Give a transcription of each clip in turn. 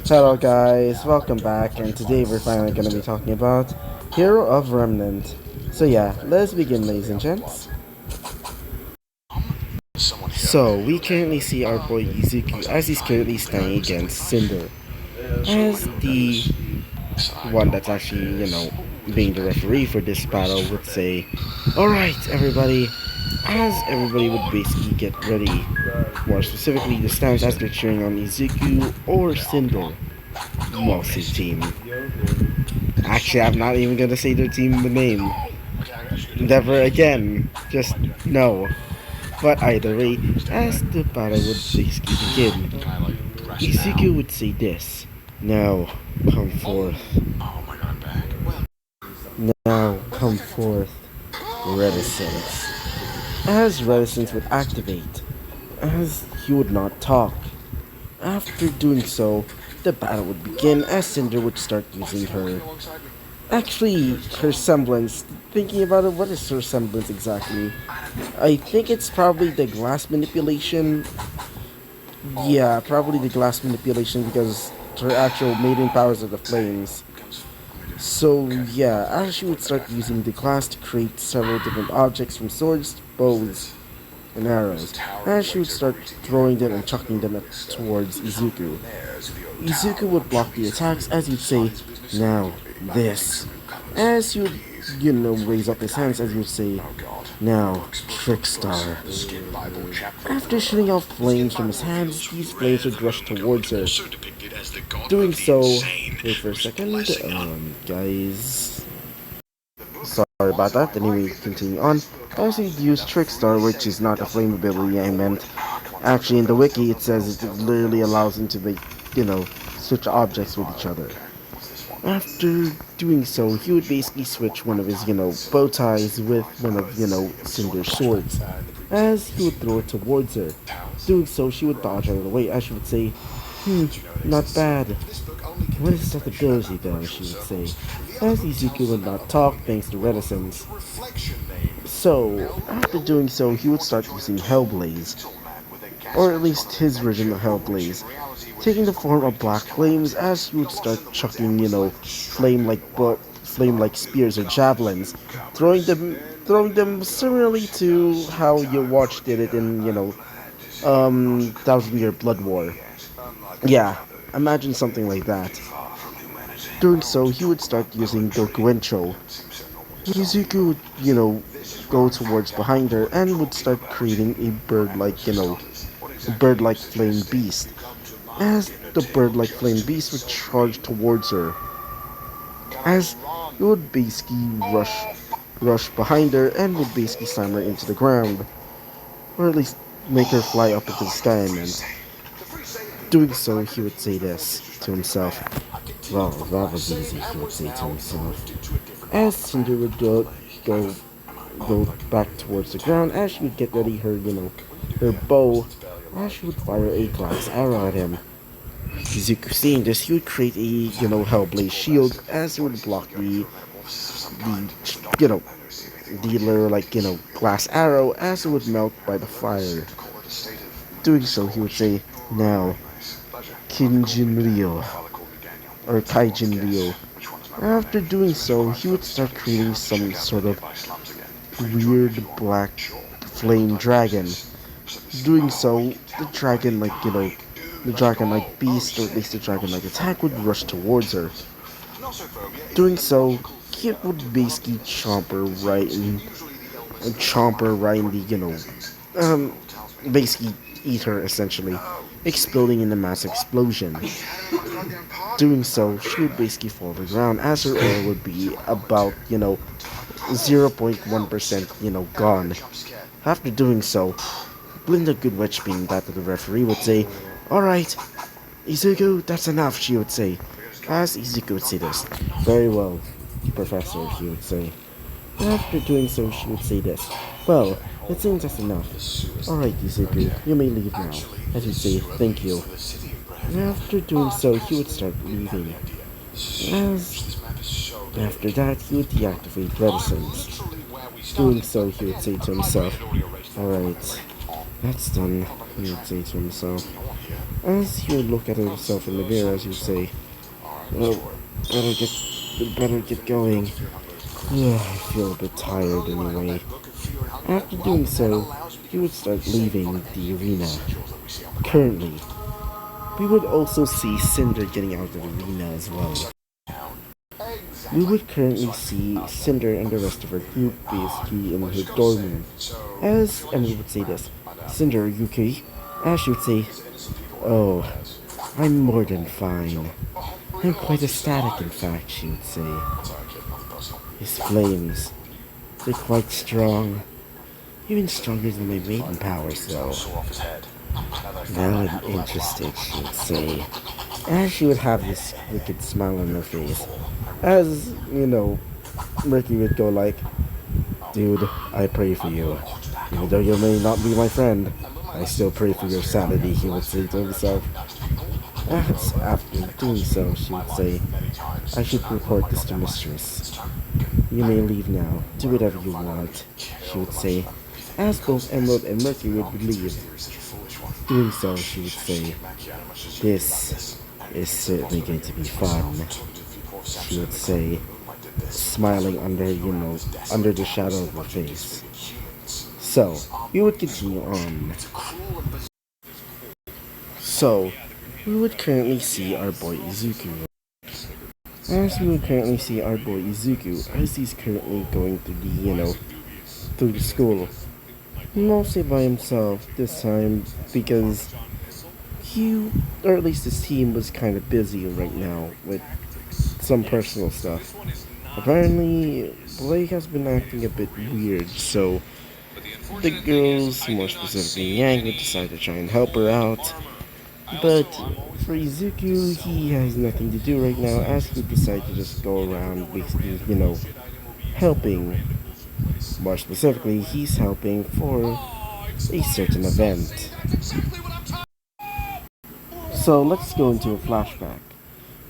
Hello guys, welcome back, and today we're finally going to be talking about Hero of Remnant. So yeah, let's begin, ladies and gents. So we currently see our boy Izuku as he's currently standing against Cinder as the one that's actually, being the referee for this battle would say, alright everybody, as everybody would basically get ready, more specifically the stands as they're cheering on Izuku or Cinder. Mostly team. Actually, I'm not even gonna say their team name. Never again. Just no. But either way, as the battle would basically begin, Izuku would say this. Now, come forth. Now, come forth. Reticence. As Reticence would activate, as he would not talk. After doing so, the battle would begin as Cinder would start using her. Actually, her semblance. Thinking about it, what is her semblance exactly? I think it's probably the glass manipulation. Yeah, probably the glass manipulation because her actual maiden powers are the flames. So yeah, as she would start using the glass to create several different objects from swords, bows, and arrows, as she would start throwing them and chucking them towards Izuku. Izuku would block the attacks as he'd say, now, this. As he would, raise up his hands as he would say, now, Trickstar. After shooting out flames from his hands, these flames would rush towards her. Doing so, wait for a second, guys. Sorry about that, anyway, continue on. As he'd use Trickstar, which is not a flame ability I meant. Actually, in the wiki, it says it literally allows him to make, switch objects with each other. After doing so, he would basically switch one of his, bow ties with one of, Cinder's swords, as he would throw it towards her. Doing so, she would dodge out of the way, as she would say, not bad. What is that ability, though, she would say, as Izuku would not talk thanks to Reticence. So, after doing so, he would start using Hellblaze, or at least his version of Hellblaze, taking the form of black flames as he would start chucking, flame-like spears or javelins, throwing them similarly to how your watch did it in, Thousand Year Blood War. Yeah, imagine something like that. Doing so, he would start using Dokuencho. Izuku would, go towards behind her and would start creating a bird-like flame beast. As the bird-like flame beast would charge towards her, as it would basically rush behind her and would basically slam her into the ground, or at least make her fly up into the sky. I meant. Doing so, he would say this to himself. Well, that was easy, he would say to himself. As Cinder would go back towards the ground, as she would get ready her bow, as she would fire a glass arrow at him. Izuku seeing this, he would create a, Hellblaze shield as it would block the glass arrow as it would melt by the fire. Doing so, he would say, now, Kinjin Ryo, or Kaijin Ryo. After doing so, he would start creating some sort of weird black flame dragon. Doing so, the dragon-like beast, or at least the dragon-like attack, would rush towards her. Doing so, Kit would basically chomp her right in basically eat her essentially, exploding in a mass explosion. Doing so, she would basically fall to the ground as her aura would be about, 0.1%, gone. After doing so, Glinda Goodwitch, being that of the referee, would say, alright, Izuku, that's enough, she would say. As Izuku would say this, very well, Professor, he would say. After doing so, she would say this, well, it seems that's enough. Alright, Izuku, you may leave now. As he'd say, thank you. After doing so, he would start leaving. As after that, he would deactivate Reticence. Doing so, he would say to himself, alright, that's done, he would say to himself. As you would look at yourself in the mirror, as you say, well, better get going. I feel a bit tired anyway. After doing so, you would start leaving the arena. Currently, we would also see Cinder getting out of the arena as well. We would currently see Cinder and the rest of her group basically in her dorm room. As Emily would say this, Cinder, are you okay? Ash would say, oh, I'm more than fine. I'm quite ecstatic, in fact, she would say. His flames, they're quite strong. Even stronger than my maiden powers, though. Now I'm interested, she would say. As she would have this wicked smile on her face. As, Murky would go like, dude, I pray for you. Even though you may not be my friend, I still pray for your sanity, he would say to himself. As after doing so, she would say, I should report this to Mistress. You may leave now. Do whatever you want, she would say. As both Emerald and Murky would leave. Doing so, she would say, this is certainly going to be fun, she would say, smiling under the shadow of her face. So, we would continue on. So, we would currently see our boy Izuku. As we would currently see our boy Izuku, as he's currently going through the school. Mostly by himself this time, because or at least his team was kind of busy right now with some personal stuff. Apparently, Blake has been acting a bit weird, so the girls, more specifically Yang, would decide to try and help her out. But for Izuku, he has nothing to do right now, as he decides to just go around basically, helping. More specifically, he's helping for a certain event. So let's go into a flashback.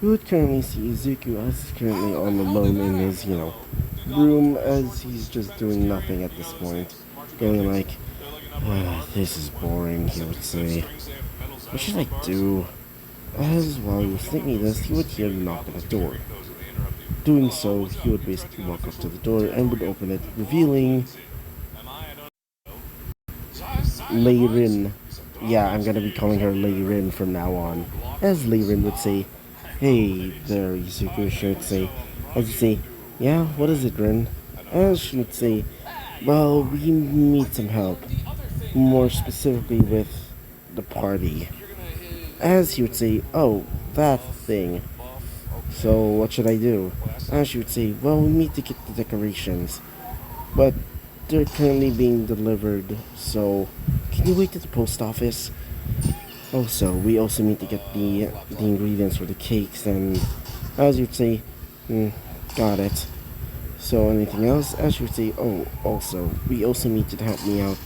We would currently see Izuku as he's currently all alone in his, room, as he's just doing nothing at this point. Going like, this is boring, he would say. What should I do? As while he was thinking this, he would hear a knock at the door. Doing so, he would basically walk up to the door and would open it, revealing Lei-Rin. Yeah, I'm gonna be calling her Lei-Rin from now on. As Lei-Rin would say, hey there, Izuku, she would say. As he'd say, yeah, what is it, Rin? As she would say, well, we need some help. More specifically with the party. As he would say, oh, that thing. So, what should I do? And she would say, well, we need to get the decorations. But they're currently being delivered, so can you wait at the post office? Also, we also need to get the ingredients for the cakes, and as you'd say, got it. So, anything else? As you would say, oh, also, we also need you to help me out,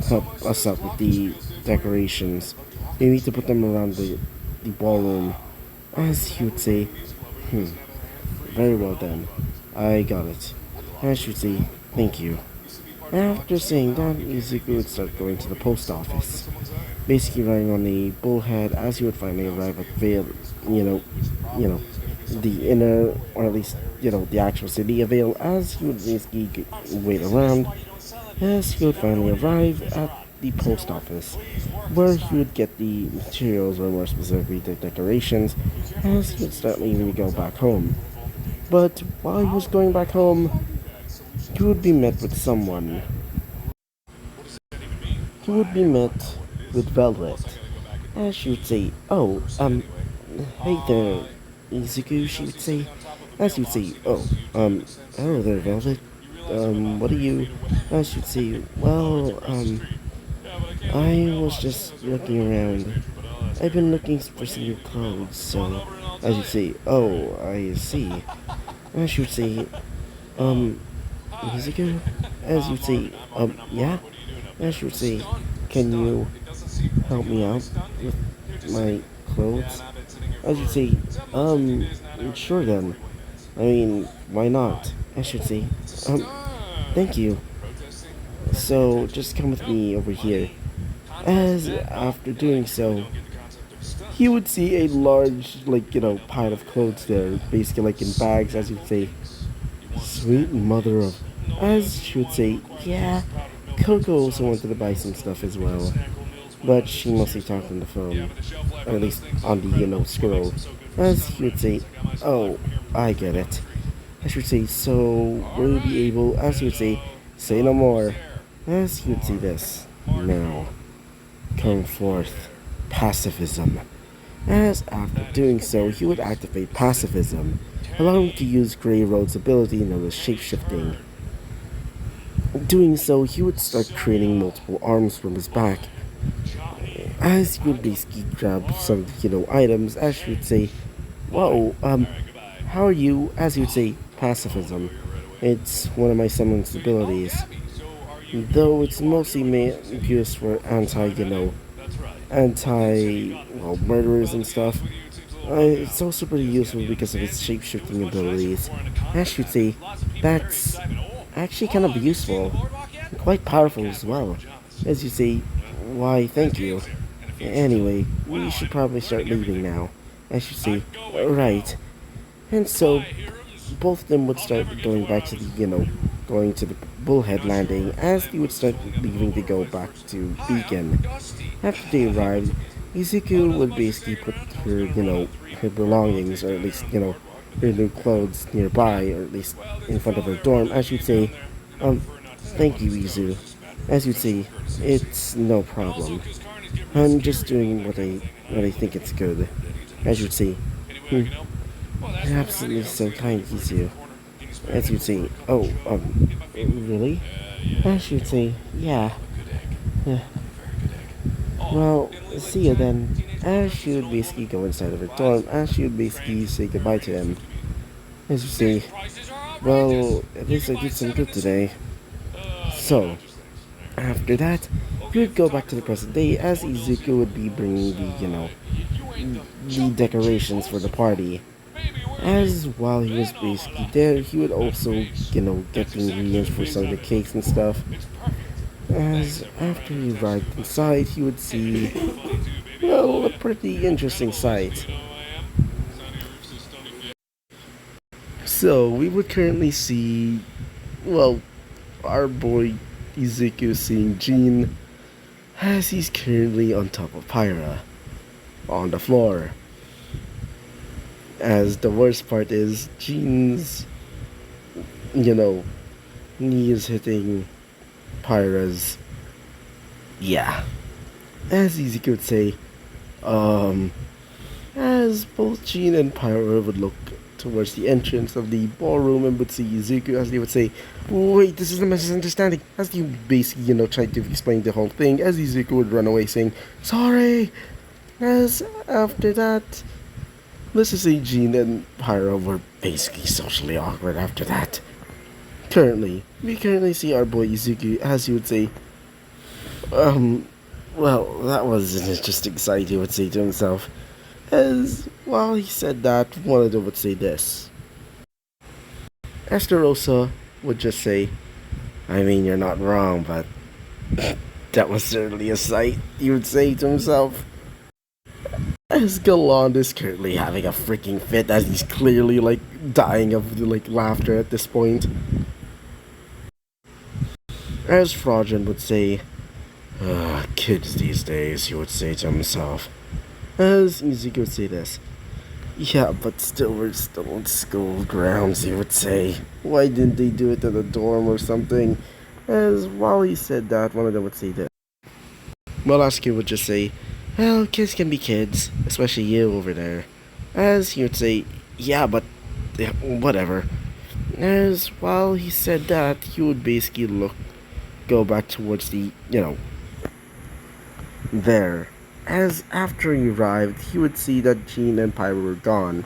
help us out with the decorations. We need to put them around the ballroom. As he would say, very well then, I got it. As she would say, thank you. After saying that, Izuku would start going to the post office, basically riding on a bullhead as he would finally arrive at Vale, the inner, or at least, the actual city of Vale, as he would basically wait around, as he would finally arrive at the post office, where he would get the materials, or more specifically the decorations, as he would start leaving to go back home. But while he was going back home, he would be met with someone. He would be met with Velvet, as she would say, oh, hey there, Izuku, she would say, as he would say, oh, hello there, Velvet, what are you, as she would say, well, I was just looking around. I've been looking for some new clothes, so as you say, oh, I see. As you would say, Izuku? As you would say, yeah? As you would say, can you help me out with my clothes? As you would say, sure then. I mean, why not? As you would say, thank you. So, just come with me over here. As after doing so, he would see a large, pile of clothes there, basically like in bags, as you'd say. Sweet mother of, as she would say, yeah, Coco also wanted to buy some stuff as well, but she mostly talked on the phone, or at least on the, scroll, as he would say, oh, I get it. As she would say, so will you be able, as he would say no more, as he would say this, now, come forth, pacifism. As after doing so, he would activate pacifism, allowing him to use Grey Road's ability known as shapeshifting. Doing so, he would start creating multiple arms from his back. As he would basically grab some, items, as she would say, whoa, how are you? As he would say, pacifism. It's one of my summon's abilities. Though it's mostly used for murderers and stuff. It's also pretty useful because of its shape-shifting abilities. I should say, that's actually kind of useful. Quite powerful as well. As you say, why, thank you. Anyway, we should probably start leaving now. I should say, right. And so, both of them would start going back to going to the Bullhead landing as they would start leaving to go back to Beacon. After they arrived, Izuku would basically put her, her belongings, or at least, her new clothes nearby, or at least in front of her dorm, as you'd say, thank you, Izu. As you'd say, it's no problem. I'm just doing what I think it's good. As you'd say, you're absolutely so kind, Izu. As you'd say, oh, really? As you'd say, yeah. Well, see you then. As she would basically go inside of her dorm, as she would basically say goodbye to him. As you say, well, at least I did some good today. So, after that, we would go back to the present day as Izuku would be bringing the decorations for the party. As while he was basically there, he would also, get the ingredients for some of the cakes and stuff. As after he arrived inside, he would see, well, a pretty interesting sight. So, we would currently see, well, our boy Izuku seeing Jean as he's currently on top of Pyra, on the floor. As the worst part is, Jean's, knee is hitting Pyra's. Yeah. As Izuku would say, as both Jean and Pyra would look towards the entrance of the ballroom and would see Izuku, as they would say, wait, this is a misunderstanding. As you basically, tried to explain the whole thing, as Izuku would run away saying, sorry. As after that, let's just say Jean and Pyra were basically socially awkward after that. We currently see our boy Izuku, as he would say, well, that was an interesting sight, he would say to himself. As while he said that, one of them would say this. Esterosa would just say, I mean, you're not wrong, but that was certainly a sight, he would say to himself. As Galand is currently having a freaking fit, as he's clearly, dying of, laughter at this point. As Frogen would say, kids these days, he would say to himself. As Izuku would say this. Yeah, but still, we're still on school grounds, he would say. Why didn't they do it in the dorm or something? As while he said that, one of them would say this. Molasky would just say, well, kids can be kids, especially you over there. As he would say, yeah, but whatever. As while he said that, he would basically go back towards the, there. As after he arrived, he would see that Jean and Pyra were gone.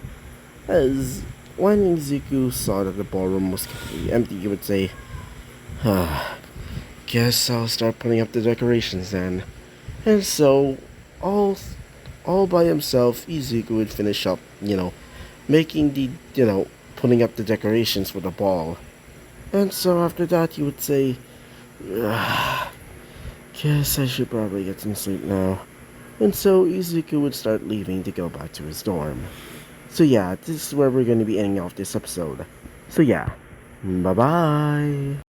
As when Izuku saw that the ballroom was completely empty, he would say, guess I'll start putting up the decorations then. And so, all by himself, Izuku would finish up, making the, putting up the decorations for the ball. And so after that, he would say, Guess I should probably get some sleep now. And so Izuku would start leaving to go back to his dorm. So yeah, this is where we're going to be ending off this episode. So yeah, bye bye.